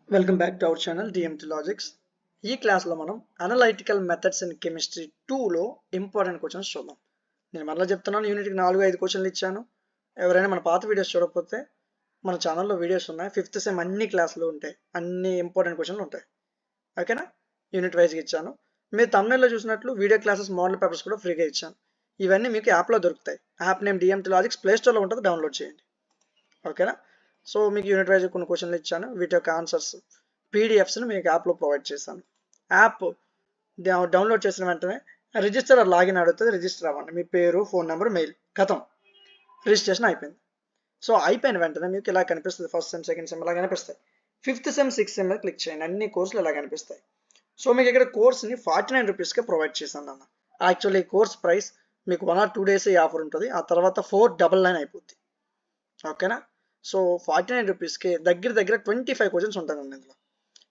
Welcome back to our channel DMT logics. ఈ క్లాస్లో మనం అనలైటికల్ మెథడ్స్ ఇన్ కెమిస్ట్రీ 2లో ఇంపార్టెంట్ క్వశ్చన్స్ చూద్దాం. నేను మరలా చెప్తున్నాను, యూనిట్కి 4-5 క్వశ్చన్లు ఇచ్చాను. ఎవరైనా మన పాత వీడియోస్ చూడకపోతే మన ఛానల్లో వీడియోస్ ఉన్నాయి. 5th సెమ్ అన్ని క్లాసులు ఉంటాయి, అన్ని ఇంపార్టెంట్ క్వశ్చన్లు ఉంటాయి. ఓకేనా? యూనిట్ వైజ్గా ఇచ్చాను. మీరు తమిళలో చూసినట్లు వీడియో క్లాసెస్ మోడల్ పేపర్స్ కూడా ఫ్రీగా ఇచ్చాను. ఇవన్నీ మీకు యాప్లో దొరుకుతాయి. యాప్ నేమ్ డిఎంటి లాజిక్స్ ప్లేస్టోర్లో ఉంటుంది, డౌన్లోడ్ చేయండి. ఓకేనా? సో మీకు యూనిట్ వైజ్ కొన్ని క్వశ్చన్లు ఇచ్చాను, వీటి యొక్క ఆన్సర్స్ పీడిఎఫ్స్ని మీకు యాప్లో ప్రొవైడ్ చేశాను. యాప్ డౌన్లోడ్ చేసిన వెంటనే రిజిస్టర్ లాగిన్ అడుగుతుంది, రిజిస్టర్ అవ్వండి. మీ పేరు, ఫోన్ నెంబర్, మెయిల్, కథం, రిజిస్ట్రేషన్ అయిపోయింది. సో అయిపోయిన వెంటనే మీకు ఇలా కనిపిస్తుంది. ఫస్ట్ సెమ్, సెకండ్ సెమ్ ఇలా కనిపిస్తాయి. 5th సెమ్, 6th సెమ్ మీద క్లిక్ చేయండి, అన్ని కోర్సులు ఇలా కనిపిస్తాయి. సో మీకు ఇక్కడ కోర్స్ని 49 రూపీస్కే ప్రొవైడ్ చేశాను అన్న. యాక్చువల్లీ ఈ కోర్స్ ప్రైస్ మీకు 1 or 2 days ఈ ఆఫర్ ఉంటుంది, ఆ తర్వాత 499 అయిపోద్ది. ఓకేనా? సో 49 రూపీస్కి దగ్గర 25 క్వశ్చన్స్ ఉంటాయండి ఇందులో.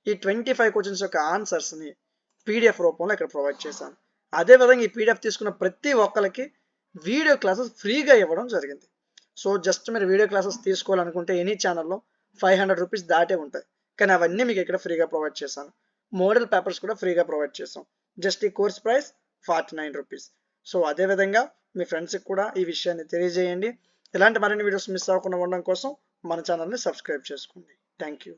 ఈ 25 క్వశ్చన్స్ యొక్క ఆన్సర్స్ని పీడిఎఫ్ రూపంలో ఇక్కడ ప్రొవైడ్ చేశాను. అదేవిధంగా ఈ పీడిఎఫ్ తీసుకున్న ప్రతి ఒక్కరికి వీడియో క్లాసెస్ ఫ్రీగా ఇవ్వడం జరిగింది. సో జస్ట్ మీరు వీడియో క్లాసెస్ తీసుకోవాలనుకుంటే ఎనీ ఛానల్లో 500 రూపీస్ దాటే ఉంటాయి, కానీ అవన్నీ మీకు ఇక్కడ ఫ్రీగా ప్రొవైడ్ చేశాను. మోడల్ పేపర్స్ కూడా ఫ్రీగా ప్రొవైడ్ చేసాం. జస్ట్ ఈ కోర్స్ ప్రైస్ 49 రూపీస్. సో అదేవిధంగా మీ ఫ్రెండ్స్కి కూడా ఈ విషయాన్ని తెలియజేయండి. ఇలాంటి మరిన్ని వీడియోస్ మిస్ అవ్వకుండా ఉండడం కోసం మన ఛానల్ని సబ్స్క్రైబ్ చేసుకోండి. Thank you.